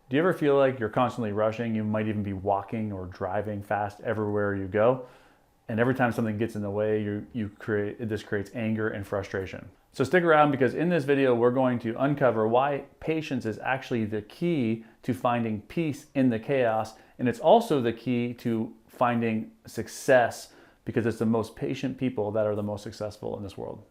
Do you ever feel like you're constantly rushing? You might even be walking or driving fast everywhere you go. And every time something gets in the way, this creates anger and frustration. So stick around, because in this video, we're going to uncover why patience is actually the key to finding peace in the chaos. And it's also the key to finding success, because it's the most patient people that are the most successful in this world.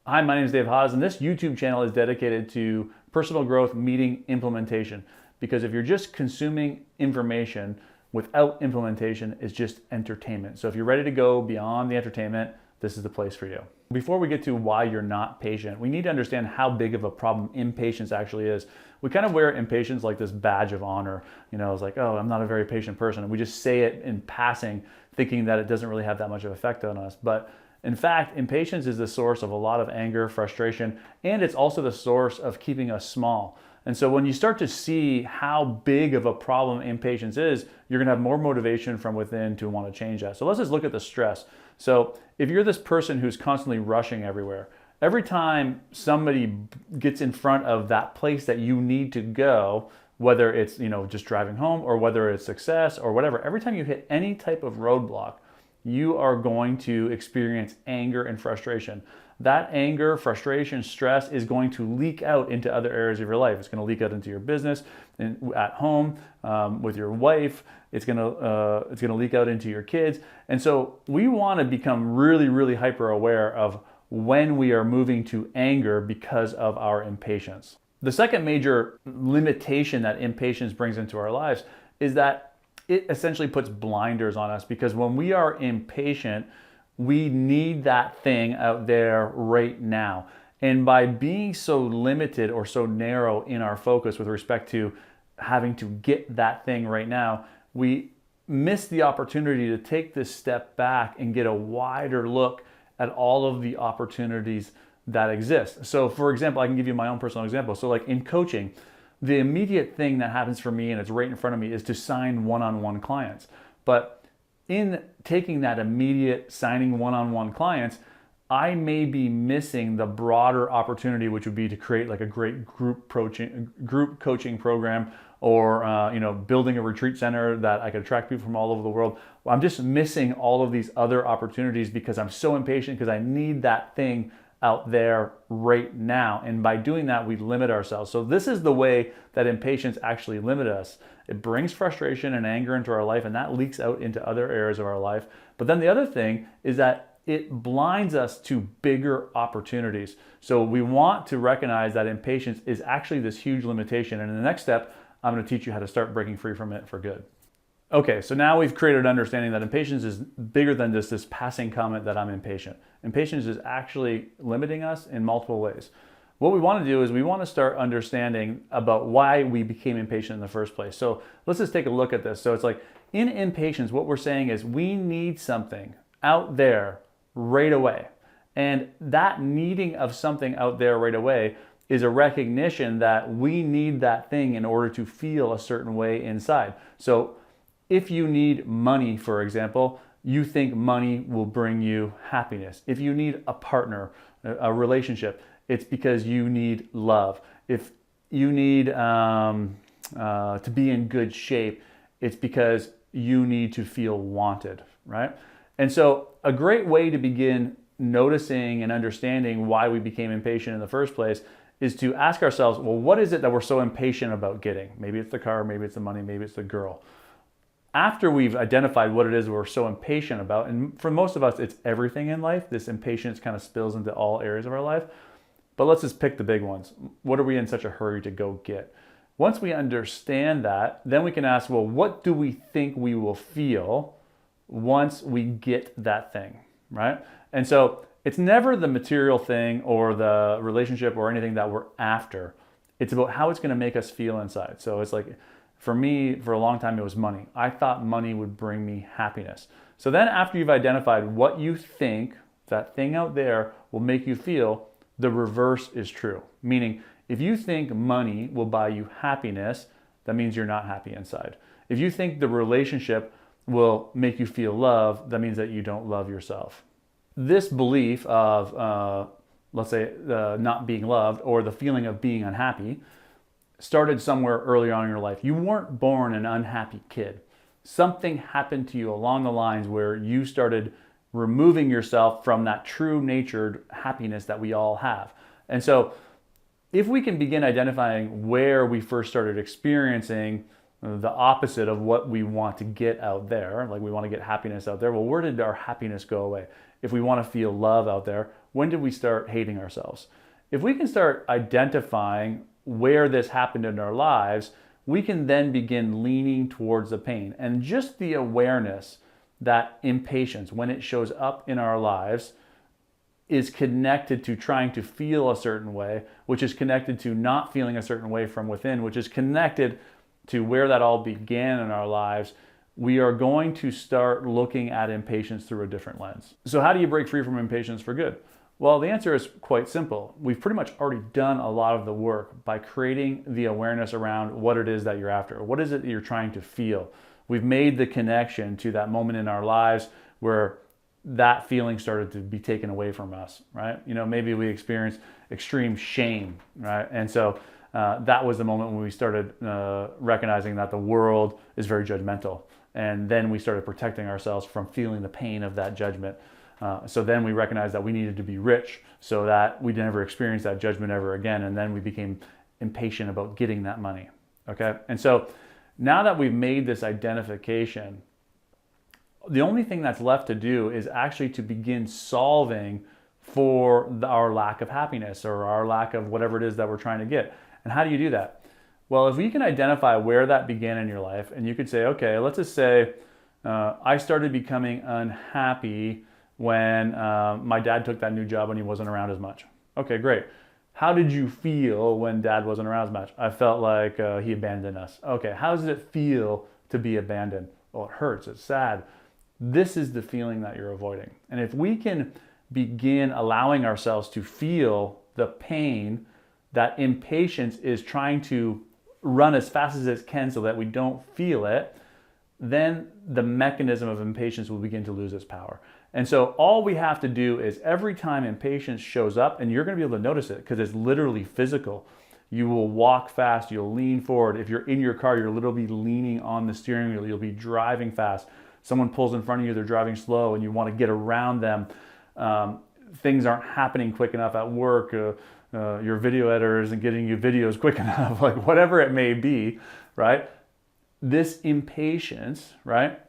Hi, my name is Dave Haas, and this YouTube channel is dedicated to personal growth meeting implementation. Because if you're just consuming information without implementation, it's just entertainment. So if you're ready to go beyond the entertainment, this is the place for you. Before we get to why you're not patient, we need to understand how big of a problem impatience actually is. We kind of wear impatience like this badge of honor. You know, it's like, oh, I'm not a very patient person. And we just say it in passing, thinking that it doesn't really have that much of effect on us. But in fact, impatience is the source of a lot of anger, frustration, and it's also the source of keeping us small. And so when you start to see how big of a problem impatience is, you're gonna have more motivation from within to want to change that. So let's just look at the stress. So if you're this person who's constantly rushing everywhere, every time somebody gets in front of that place that you need to go, whether it's just driving home or whether it's success or whatever, every time you hit any type of roadblock, you are going to experience anger and frustration. That anger, frustration, stress is going to leak out into other areas of your life. It's going to leak out into your business, and at home, with your wife. It's going to leak out into your kids. And so we want to become really, really hyper aware of when we are moving to anger because of our impatience. The second major limitation that impatience brings into our lives is that it essentially puts blinders on us, because when we are impatient, we need that thing out there right now. And by being so limited or so narrow in our focus with respect to having to get that thing right now, we miss the opportunity to take this step back and get a wider look at all of the opportunities that exist. So for example, I can give you my own personal example. So like in coaching, the immediate thing that happens for me, and it's right in front of me, is to sign one-on-one clients. But in taking that immediate signing one-on-one clients, I may be missing the broader opportunity, which would be to create like a great group coaching program, or building a retreat center that I could attract people from all over the world. I'm just missing all of these other opportunities because I'm so impatient, because I need that thing out there right now. And by doing that, we limit ourselves. So this is the way that impatience actually limits us. It brings frustration and anger into our life, and that leaks out into other areas of our life. But then the other thing is that it blinds us to bigger opportunities. So we want to recognize that impatience is actually this huge limitation. And in the next step, I'm going to teach you how to start breaking free from it for good. Okay, so now we've created an understanding that impatience is bigger than just this passing comment that I'm impatient. Impatience is actually limiting us in multiple ways. What we want to do is we want to start understanding about why we became impatient in the first place. So let's just take a look at this. So it's like, in impatience, what we're saying is we need something out there right away. And that needing of something out there right away is a recognition that we need that thing in order to feel a certain way inside. So if you need money, for example, you think money will bring you happiness. If you need a partner, a relationship, it's because you need love. If you need to be in good shape, it's because you need to feel wanted, right? And so a great way to begin noticing and understanding why we became impatient in the first place is to ask ourselves, well, what is it that we're so impatient about getting? Maybe it's the car, maybe it's the money, maybe it's the girl. After we've identified what it is we're so impatient about, and for most of us, it's everything in life, this impatience kind of spills into all areas of our life, but let's just pick the big ones. What are we in such a hurry to go get? Once we understand that, then we can ask, well, what do we think we will feel once we get that thing, right? And so it's never the material thing or the relationship or anything that we're after. It's about how it's going to make us feel inside. So it's like, for me, for a long time, it was money. I thought money would bring me happiness. So then after you've identified what you think that thing out there will make you feel, the reverse is true. Meaning, if you think money will buy you happiness, that means you're not happy inside. If you think the relationship will make you feel love, that means that you don't love yourself. This belief of let's say not being loved or the feeling of being unhappy, started somewhere early on in your life. You weren't born an unhappy kid. Something happened to you along the lines where you started removing yourself from that true natured happiness that we all have. And so if we can begin identifying where we first started experiencing the opposite of what we want to get out there, like we want to get happiness out there, well, where did our happiness go away? If we want to feel love out there, when did we start hating ourselves? If we can start identifying where this happened in our lives, we can then begin leaning towards the pain. And just the awareness that impatience, when it shows up in our lives, is connected to trying to feel a certain way, which is connected to not feeling a certain way from within, which is connected to where that all began in our lives, we are going to start looking at impatience through a different lens. So how do you break free from impatience for good? Well, the answer is quite simple. We've pretty much already done a lot of the work by creating the awareness around what it is that you're after. What is it that you're trying to feel? We've made the connection to that moment in our lives where that feeling started to be taken away from us, right? You know, maybe we experienced extreme shame, right? And so that was the moment when we started recognizing that the world is very judgmental. And then we started protecting ourselves from feeling the pain of that judgment. So then we recognized that we needed to be rich so that we never experience that judgment ever again. And then we became impatient about getting that money, okay? And so now that we've made this identification, the only thing that's left to do is actually to begin solving for our lack of happiness or our lack of whatever it is that we're trying to get. And how do you do that? Well, if we can identify where that began in your life, and you could say, okay, let's just say I started becoming unhappy when my dad took that new job and he wasn't around as much. Okay, great. How did you feel when dad wasn't around as much? I felt like he abandoned us. Okay, how does it feel to be abandoned? Well, it hurts, it's sad. This is the feeling that you're avoiding. And if we can begin allowing ourselves to feel the pain that impatience is trying to run as fast as it can so that we don't feel it, then the mechanism of impatience will begin to lose its power. And so all we have to do is every time impatience shows up, and you're going to be able to notice it because it's literally physical. You will walk fast, you'll lean forward. If you're in your car, you're literally leaning on the steering wheel, you'll be driving fast. Someone pulls in front of you, they're driving slow, and you want to get around them. Things aren't happening quick enough at work. Your video editor isn't getting you videos quick enough, like whatever it may be, right? This impatience, right?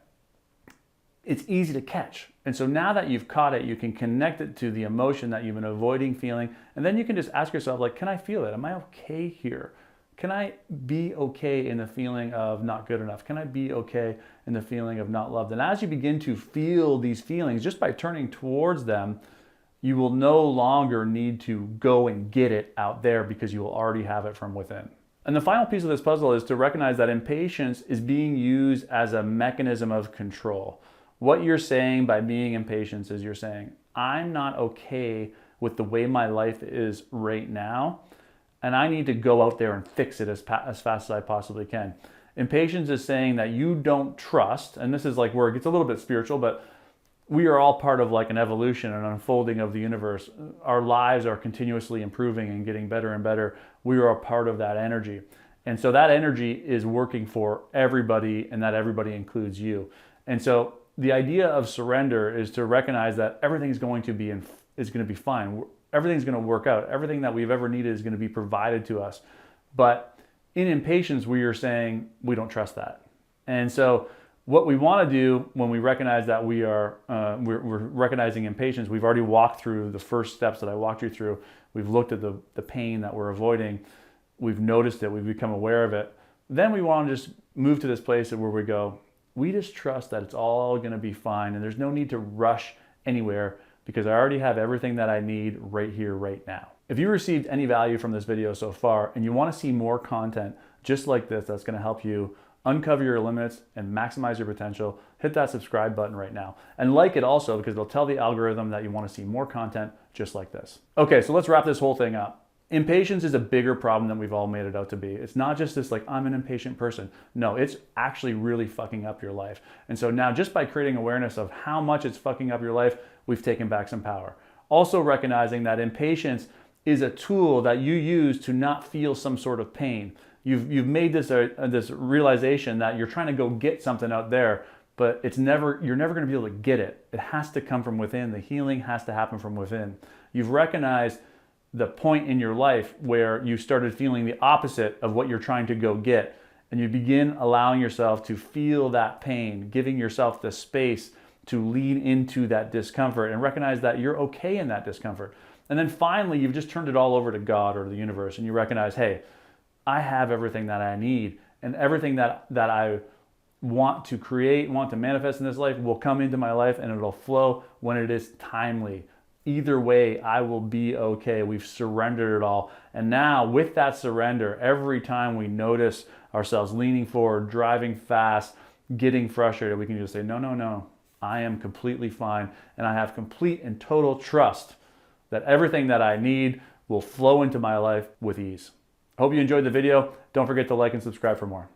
It's easy to catch. And so now that you've caught it, you can connect it to the emotion that you've been avoiding feeling. And then you can just ask yourself, like, can I feel it? Am I okay here? Can I be okay in the feeling of not good enough? Can I be okay in the feeling of not loved? And as you begin to feel these feelings, just by turning towards them, you will no longer need to go and get it out there because you will already have it from within. And the final piece of this puzzle is to recognize that impatience is being used as a mechanism of control. What you're saying by being impatient is you're saying, I'm not okay with the way my life is right now, and I need to go out there and fix it as fast as I possibly can. Impatience is saying that you don't trust, and this is like where it gets a little bit spiritual, but we are all part of like an evolution, an unfolding of the universe. Our lives are continuously improving and getting better and better. We are a part of that energy. And so that energy is working for everybody, and that everybody includes you. And so the idea of surrender is to recognize that everything's going to be fine. Everything's going to work out. Everything that we've ever needed is going to be provided to us. But in impatience, we are saying we don't trust that. And so what we want to do when we recognize that we're recognizing impatience, we've already walked through the first steps that I walked you through. We've looked at the pain that we're avoiding. We've noticed it. We've become aware of it. Then we want to just move to this place where we go, we just trust that it's all going to be fine and there's no need to rush anywhere because I already have everything that I need right here, right now. If you received any value from this video so far and you want to see more content just like this that's going to help you uncover your limits and maximize your potential, hit that subscribe button right now. And like it also because it'll tell the algorithm that you want to see more content just like this. Okay, so let's wrap this whole thing up. Impatience is a bigger problem than we've all made it out to be. It's not just this like, I'm an impatient person. No, it's actually really fucking up your life. And so now just by creating awareness of how much it's fucking up your life, we've taken back some power. Also recognizing that impatience is a tool that you use to not feel some sort of pain. You've made this realization that you're trying to go get something out there, but you're never going to be able to get it. It has to come from within. The healing has to happen from within. You've recognized the point in your life where you started feeling the opposite of what you're trying to go get, and you begin allowing yourself to feel that pain, giving yourself the space to lean into that discomfort and recognize that you're okay in that discomfort. And then finally, you've just turned it all over to God or the universe, and you recognize, hey, I have everything that I need, and everything that I want to create, want to manifest in this life will come into my life, and it'll flow when it is timely. Either way, I will be okay. We've surrendered it all. And now with that surrender, every time we notice ourselves leaning forward, driving fast, getting frustrated, we can just say, no, no, no, I am completely fine. And I have complete and total trust that everything that I need will flow into my life with ease. I hope you enjoyed the video. Don't forget to like and subscribe for more.